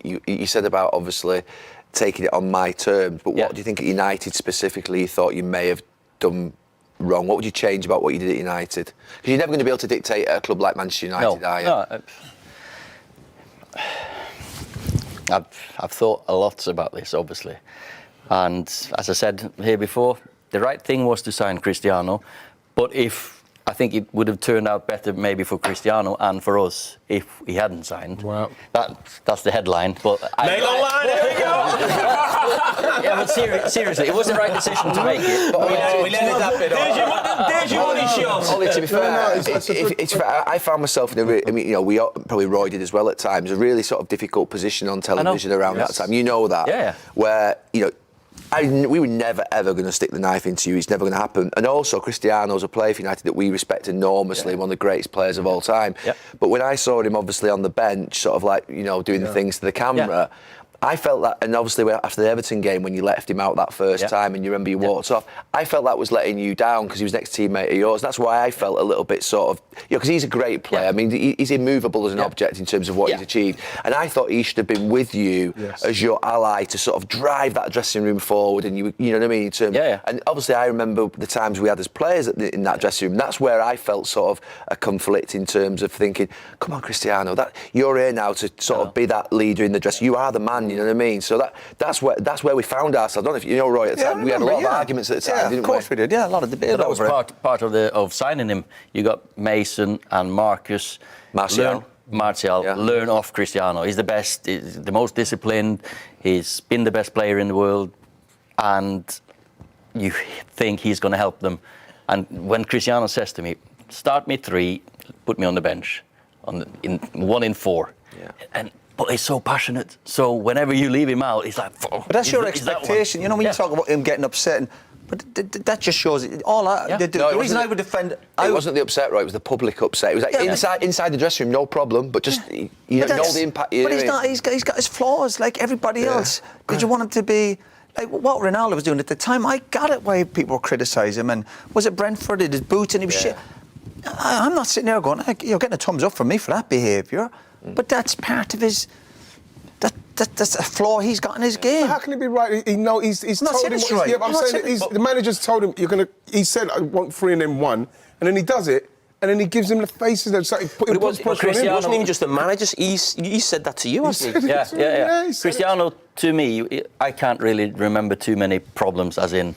you said about obviously taking it on my terms, but what do you think at United specifically you thought you may have done wrong? What would you change about what you did at United? Because you're never going to be able to dictate at a club like Manchester United, are you? No. I've thought a lot about this, obviously. And as I said here before, the right thing was to sign Cristiano. But I think it would have turned out better maybe for Cristiano and for us if he hadn't signed. Wow. That's the headline. But There we go! Yeah, but seriously, it was the right decision to make it. But we let it that bit off. There's your money shot. Ollie, to be fair, I found myself in we probably Roy did as well at times, a really sort of difficult position on television around that time. You know that. Yeah. Where, we were never ever going to stick the knife into you. It's never going to happen. And also, Cristiano's a player for United that we respect enormously, one of the greatest players of all time. Yeah. But when I saw him obviously on the bench, sort of like doing the things to the camera. I felt that, and obviously after the Everton game, when you left him out that first time, and you remember you walked off, I felt that was letting you down because he was next teammate of yours. That's why I felt a little bit sort of, because he's a great player. I mean, he's immovable as an object in terms of what he's achieved. And I thought he should have been with you as your ally to sort of drive that dressing room forward. And you know what I mean? In terms, and obviously, I remember the times we had as players in that dressing room. That's where I felt sort of a conflict in terms of thinking, come on, Cristiano, you're here now to sort of be that leader in the dressing. You are the man. You know what I mean? So that's where we found ourselves. I don't know if you know, Roy, at the time we had a lot of arguments at the time, didn't we? Of course we did. Yeah, a lot of debate. That was part of signing him. You got Mason and Marcus. Martial. Learn off Cristiano. He's the best. He's the most disciplined. He's been the best player in the world, and you think he's going to help them. And when Cristiano says to me, "Start me 3, put me on the bench, in 1 in 4," but he's so passionate. So whenever you leave him out, he's like... But that's your expectation. When you talk about him getting upset, but that just shows it. The reason I would defend... It wasn't the upset, right? It was the public upset. It was like inside the dressing room, no problem, but just know the impact. But he's got his flaws like everybody else. Did you want him to be... Like what Ronaldo was doing at the time, I got it why people criticise him. And was it Brentford? Did his boots and he was shit. I'm not sitting there going, you're getting a thumbs up from me for that behaviour. But that's part of his... That's a flaw he's got in his game. But how can it be right? He's not told him it's right. Yeah, but I'm saying the manager's told him he said I want 3 and then 1, and then he does it, and then he gives him the faces that it wasn't even just the manager. He said that to you, hasn't he? Yeah. Cristiano, to me, I can't really remember too many problems, as in...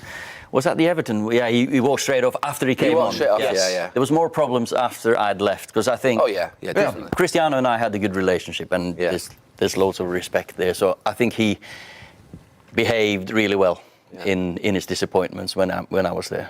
Was that the Everton? Yeah, he walked straight off after he came on. Straight off, yeah. There was more problems after I'd left, because I think... Oh, yeah, definitely. Cristiano and I had a good relationship, and there's loads of respect there. So I think he behaved really well in his disappointments when I was there.